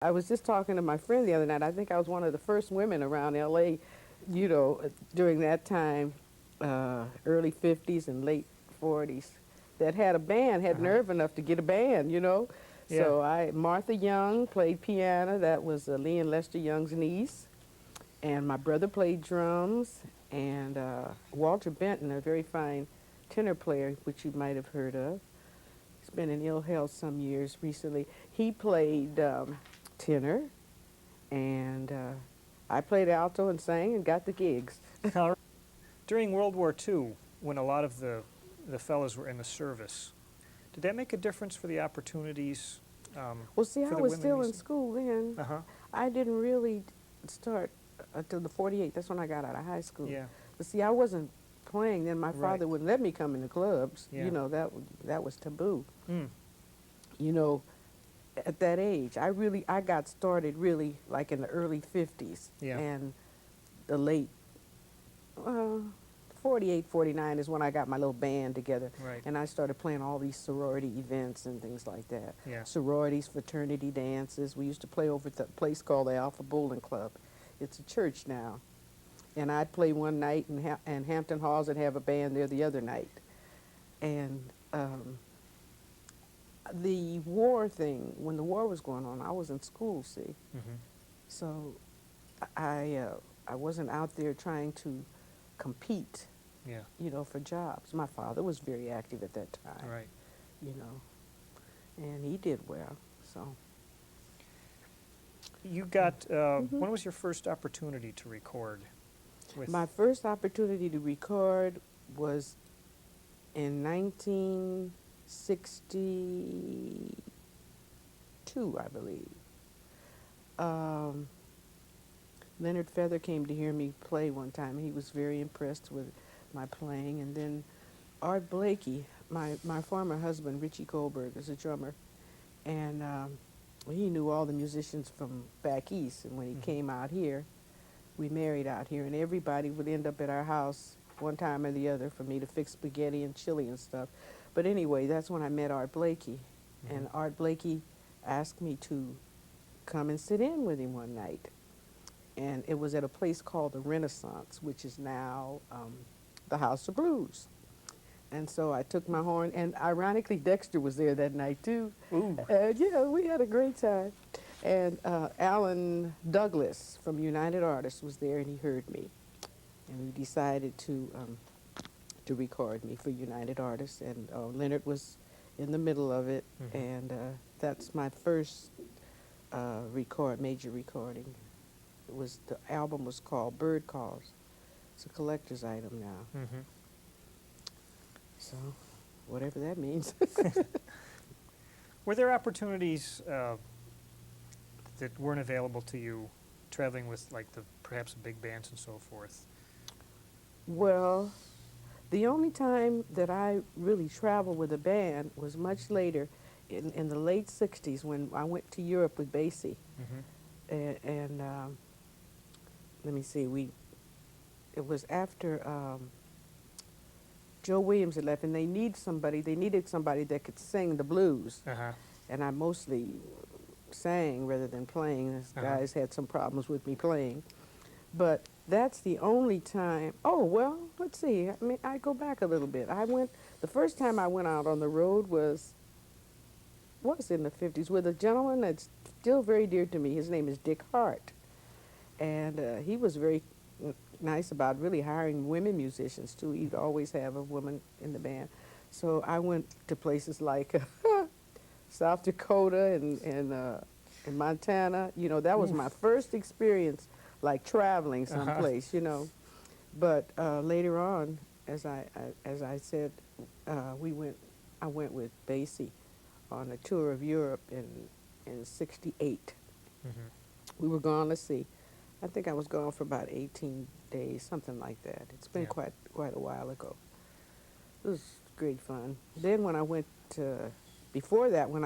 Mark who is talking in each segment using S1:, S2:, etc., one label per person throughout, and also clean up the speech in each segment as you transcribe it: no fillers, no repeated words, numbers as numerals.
S1: I was just talking to my friend the other night. I think I was one of the first women around LA, during that time, early 50s and late 40s, that had a band, had
S2: Uh-huh.
S1: nerve enough to get a band.
S2: Yeah.
S1: So Martha Young played piano. That was Lee and Lester Young's niece. And my brother played drums. And Walter Benton, a very fine tenor player, which you might have heard of. He's been in ill health some years recently. He played tenor, and I played alto and sang and got the gigs.
S2: All right. During World War II, when a lot of the fellows were in the service, did that make a difference for the opportunities
S1: Well, see,
S2: for
S1: I
S2: the
S1: was
S2: women
S1: still in
S2: music?
S1: school then.
S2: Uh-huh.
S1: I didn't really start until the 48. That's when I got out of high school.
S2: Yeah.
S1: But see, I wasn't playing then. My
S2: Right.
S1: father wouldn't let me come in the clubs.
S2: Yeah.
S1: That was taboo.
S2: Mm.
S1: You know, at that age, I got started really like in the early 50s
S2: Yeah.
S1: and the late uh, 48, 49 is when I got my little band together.
S2: Right.
S1: And I started playing all these sorority events and things like that.
S2: Yeah.
S1: Sororities, fraternity dances. We used to play over at the place called the Alpha Bowling Club. It's a church now. And I'd play one night and Hampton Halls would have a band there the other night. And the war thing, when the war was going on, I was in school, see.
S2: Mm-hmm.
S1: So I wasn't out there trying to compete,
S2: Yeah.
S1: for jobs. My father was very active at that time,
S2: Right.
S1: you know, and he did well. So
S2: You got,
S1: Mhm.
S2: when was your first opportunity to record with?
S1: my first opportunity to record was in 1962, I believe. Um, Leonard Feather came to hear me play one time. He was very impressed with my playing. And then Art Blakey, my former husband, Richie Goldberg, is a drummer. And he knew all the musicians from back east. And when he
S2: Mhm.
S1: came out here, we married out here. And everybody would end up at our house one time or the other for me to fix spaghetti and chili and stuff. But anyway, that's when I met Art Blakey.
S2: Mhm.
S1: And Art Blakey asked me to come and sit in with him one night. And it was at a place called the Renaissance, which is now the House of Blues. And so I took my horn, and ironically, Dexter was there that night too.
S2: Ooh.
S1: And we had a great time. And Alan Douglas from United Artists was there, and he heard me, and we decided to record me for United Artists. And Leonard was in the middle of it,
S2: Mhm.
S1: and that's my first major recording. The album was called Bird Calls. It's a collector's item now.
S2: Mm-hmm.
S1: So, whatever that means.
S2: Were there opportunities that weren't available to you traveling with like perhaps big bands and so forth?
S1: Well, the only time that I really traveled with a band was much later in the late 60s when I went to Europe with Basie.
S2: Mm-hmm.
S1: And let me see, it was after Joe Williams had left, and they needed somebody that could sing the blues.
S2: Uh-huh.
S1: And I mostly sang rather than playing. These guys had some problems with me playing. But that's the only time. Oh, well, let's see. I go back a little bit. The first time I went out on the road was in the 50s with a gentleman that's still very dear to me. His name is Dick Hart. And he was very nice about really hiring women musicians, too. He'd always have a woman in the band. So I went to places like South Dakota and Montana. That was my first experience, like traveling someplace, But later on, as I said, I went with Basie on a tour of Europe in '68.
S2: Mm-hmm.
S1: We were gone. Let's see, I think I was gone for about 18 days, something like that. It's been
S2: Yeah.
S1: quite a while ago. It was great fun. Then when I went to, before that, when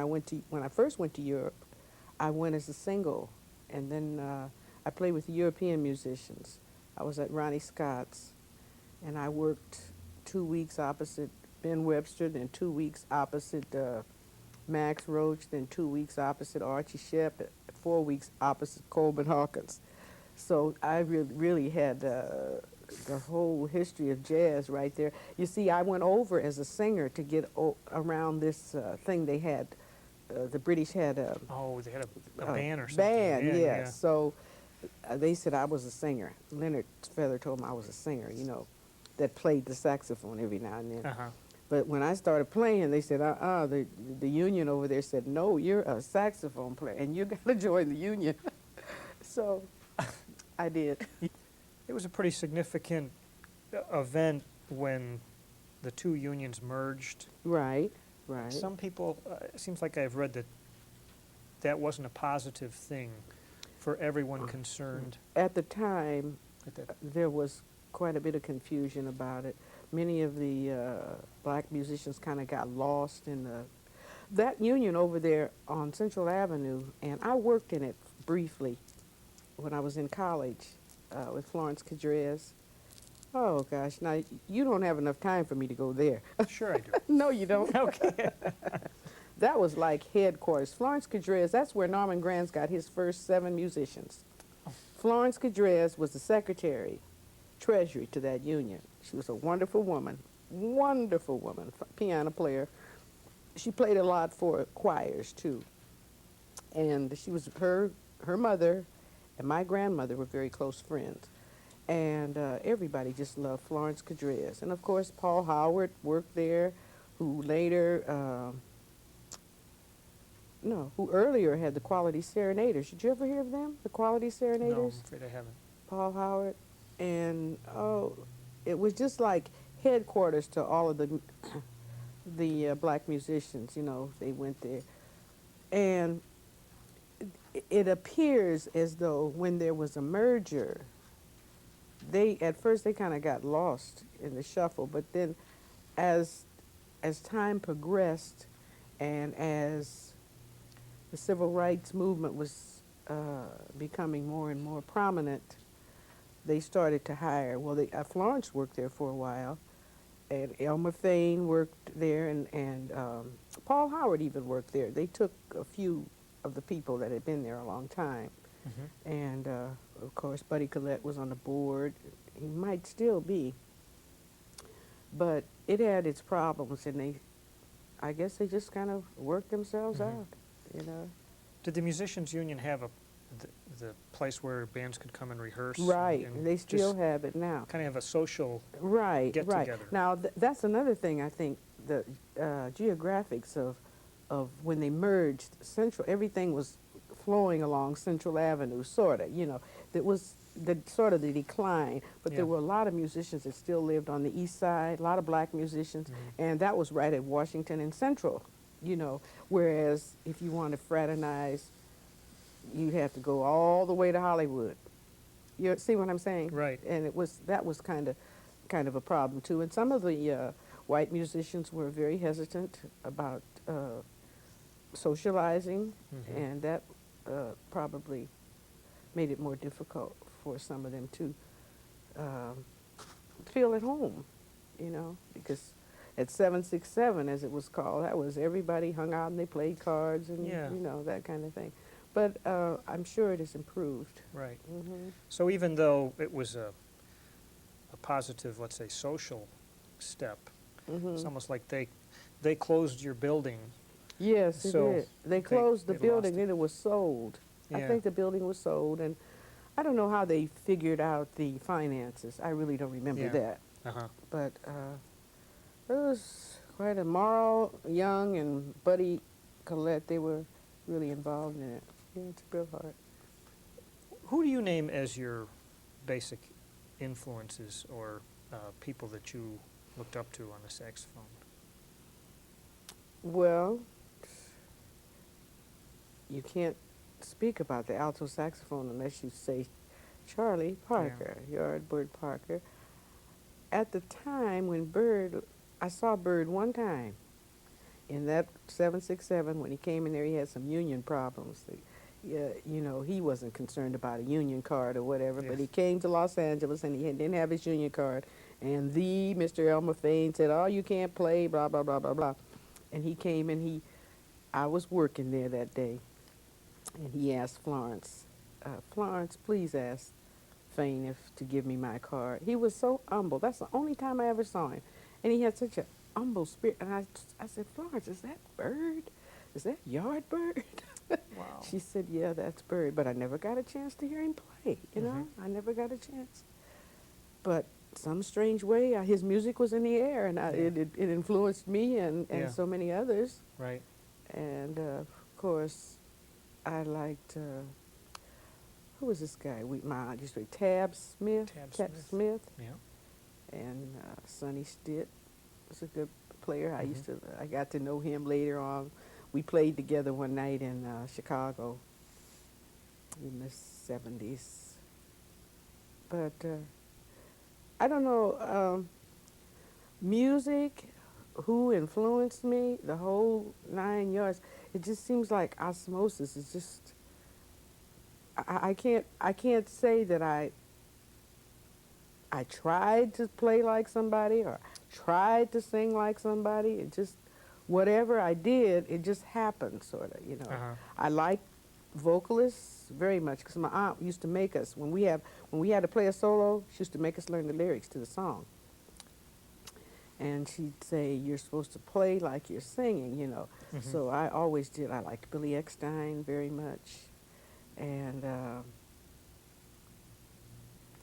S1: I first went to Europe, I went as a single, and then I played with European musicians. I was at Ronnie Scott's, and I worked 2 weeks opposite Ben Webster, and 2 weeks opposite Max Roach, then 2 weeks opposite Archie Shepp, 4 weeks opposite Coleman Hawkins. So I really had the whole history of jazz right there. You see, I went over as a singer to get around this thing they had. The British had
S2: Oh, they had a
S1: a
S2: band or something.
S1: band,
S2: Yeah,
S1: yes. So they said I was a singer. Leonard Feather told me I was a singer, you know, that played the saxophone every now and then.
S2: yeah. Uh-huh.
S1: But when I started playing, they said, the union over there said, no, you're a saxophone player, and you got to join the union. So I did.
S2: It was a pretty significant event when the two unions merged.
S1: Right, right.
S2: Some people, it seems like I've read that that wasn't a positive thing for everyone concerned.
S1: At the time,
S2: At that,
S1: there was quite a bit of confusion about it. Many of the black musicians kind of got lost in that union over there on Central Avenue, and I worked in it briefly when I was in college with Florence Cadrez. Oh gosh, now you don't have enough time for me to go there.
S2: sure I do.
S1: No, you don't.
S2: Okay.
S1: That was like headquarters. Florence Cadrez, that's where Norman Granz got his first 7 musicians. Florence Cadrez was the secretary, treasury to that union. She was a wonderful woman, piano player. She played a lot for choirs too. And she was her mother and my grandmother were very close friends. And everybody just loved Florence Cadrez. And of course, Paul Howard worked there, who later, who earlier had the Quality Serenaders. Did you ever hear of them, the Quality
S2: No,
S1: Serenaders?
S2: I'm afraid I haven't.
S1: Paul Howard. And, it was just like headquarters to all of the black musicians, you know, they went there. And it appears as though when there was a merger, at first they kind of got lost in the shuffle, but then as time progressed and as the civil rights movement was becoming more and more prominent, they started to hire. Well, Florence worked there for a while, and Elmer Fain worked there, and Paul Howard even worked there. They took a few of the people that had been there a long time.
S2: Mm-hmm.
S1: And, of course, Buddy Collette was on the board. He might still be. But it had its problems, and I guess they just kind of worked themselves
S2: Mhm.
S1: out, you know.
S2: Did the musicians union have the place where bands could come and rehearse?
S1: Right,
S2: and
S1: they still
S2: just
S1: have it now.
S2: kind of have a social.
S1: Right,
S2: get
S1: right.
S2: together.
S1: Now, that's another thing, I think, the geographics of when they merged everything was flowing along Central Avenue, sort of, you know. That was the decline, but
S2: Yeah.
S1: there were a lot of musicians that still lived on the east side, a lot of black musicians,
S2: Mhm.
S1: and that was right at Washington and Central, you know. Whereas if you want to fraternize, you'd have to go all the way to Hollywood. You see what I'm saying?
S2: Right.
S1: And that was kind of a problem too. And some of the white musicians were very hesitant about socializing,
S2: Mhm.
S1: and that probably made it more difficult for some of them to feel at home, you know, because at 767, as it was called, that was everybody hung out and they played cards and,
S2: Yeah.
S1: you know, that kind of thing. But I'm sure it has improved.
S2: Right.
S1: Hmm.
S2: So even though it was a positive, let's say, social step,
S1: Hmm.
S2: it's almost like they closed your building.
S1: Yes, it
S2: So
S1: did. They closed the
S2: they lost
S1: building,
S2: it.
S1: then it was sold. I
S2: Yeah.
S1: think the building was sold, and I don't know how they figured out the finances. I really don't remember
S2: Yeah.
S1: that.
S2: Uh-huh.
S1: But it was quite a Marl Young and Buddy Collette. They were really involved in it. Yeah, it's real hard.
S2: Who do you name as your basic influences or people that you looked up to on the saxophone?
S1: Well, you can't speak about the alto saxophone unless you say Charlie Parker, Yardbird Parker. At the time when I saw Bird one time in that 767 when he came in there. He had some union problems. Yeah, you know, he wasn't concerned about a union card or whatever, but
S2: Yes.
S1: he came to Los Angeles and he didn't have his union card. And Mr. Elmer Fain said, oh, you can't play, blah, blah, blah, blah, blah. And he came and he I was working there that day, and he asked Florence, Florence, please ask Fane if to give me my card. He was so humble. That's the only time I ever saw him, and he had such a humble spirit. And I said, Florence, is that Bird? Is that Yardbird?
S2: Wow.
S1: She said, yeah, that's Bird. But I never got a chance to hear him play. You know, I never got a chance. But some strange way, his music was in the air, and it influenced me and
S2: Yeah.
S1: so many others.
S2: Right.
S1: And of course, I liked who was this guy? My aunt used to be Tab Smith.
S2: Tab Smith. Yeah.
S1: And Sonny Stitt was a good player. I got to know him later on. We played together one night in Chicago in the 70s. But I don't know, music, who influenced me, the whole 9 yards. It just seems like osmosis. It's just, I can't say that I tried to play like somebody or tried to sing like somebody. It just, whatever I did, it just happened, sort of, you know. I like vocalists very much because my aunt used to make us, when we had to play a solo, she used to make us learn the lyrics to the song. And she'd say, you're supposed to play like you're singing, you know. So I always did. I liked Billy Eckstine very much. And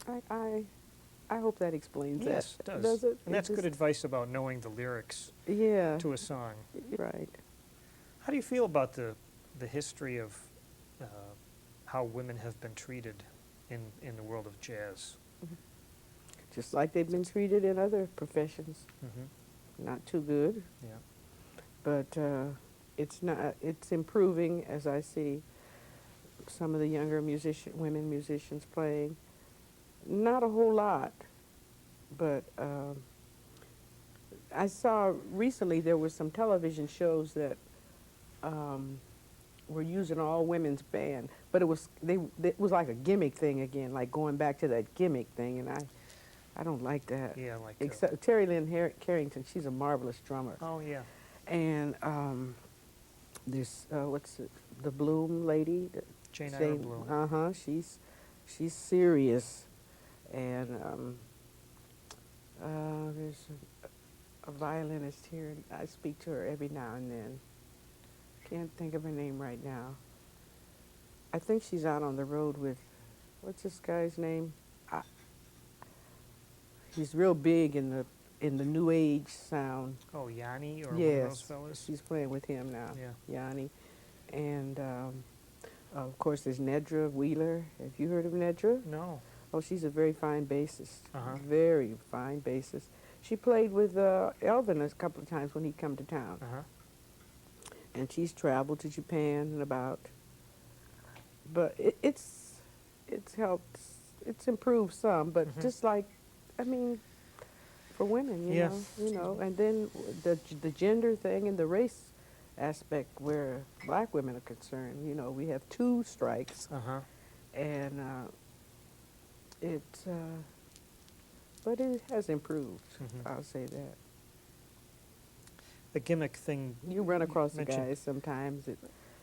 S1: I hope that explains that.
S2: Yes, it does.
S1: Does it?
S2: And that's good advice about knowing the lyrics
S1: Yeah.
S2: to a song.
S1: Right.
S2: How do you feel about the history of how women have been treated in the world of jazz?
S1: Just like they've been treated in other professions. Not too good.
S2: Yeah.
S1: But it's improving as I see some of the younger women musicians playing. Not a whole lot, but I saw recently there were some television shows that were using an all women's band, but it was like a gimmick thing again, like going back to that gimmick thing, and I don't like that.
S2: Yeah, like
S1: Except Terry Lynn Carrington, she's a marvelous drummer.
S2: oh yeah.
S1: And there's the Bloom lady,
S2: Jane Ira Bloom.
S1: she's serious. And there's a violinist here, and I speak to her every now and then. Can't think of her name right now. I think she's out on the road with, what's this guy's name? He's real big in the new age sound.
S2: Oh, Yanni or one
S1: Yes,
S2: of those fellas?
S1: she's playing with him now.
S2: Yeah.
S1: Yanni. And of course there's Nedra Wheeler. Have you heard of Nedra?
S2: No.
S1: Oh, she's a very fine bassist.
S2: Uh-huh.
S1: Very fine bassist. She played with Elvin a couple of times when he'd come to town.
S2: Uh-huh.
S1: And she's traveled to Japan and about. But it's helped, it's improved some, but just like, I mean, for women, you know, and then the gender thing and the race aspect where black women are concerned, you know, we have 2 strikes. And but it has improved, I'll say that.
S2: The gimmick thing.
S1: You run across the
S2: mentioned-
S1: guys sometimes that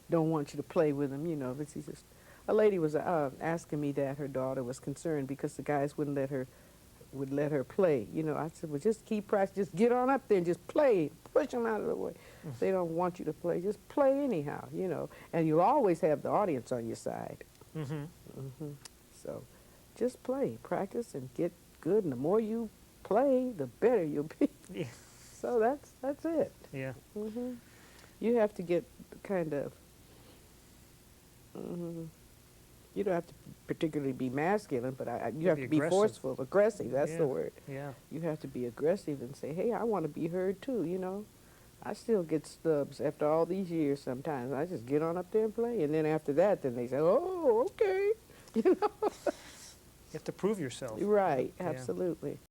S1: don't want you to play with them, you know, but she's just, a lady was asking me that her daughter was concerned because the guys would let her play, you know. I said, well, just keep practicing, just get on up there and just play, push them out of the way. They don't want you to play, just play anyhow, you know, and you'll always have the audience on your side. So just play, practice, and get good, and the more you play, the better you'll be.
S2: Yeah.
S1: So that's it.
S2: Yeah.
S1: You have to get kind of, you don't have to particularly be masculine, but you have
S2: be
S1: to be
S2: aggressive.
S1: forceful, aggressive, that's
S2: Yeah.
S1: the word.
S2: Yeah.
S1: You have to be aggressive and say, hey, I want to be heard too, you know. I still get stubs after all these years sometimes. I just get on up there and play, and then after that, then they say, oh, okay, you know.
S2: You have to prove yourself.
S1: Right,
S2: Yeah.
S1: absolutely.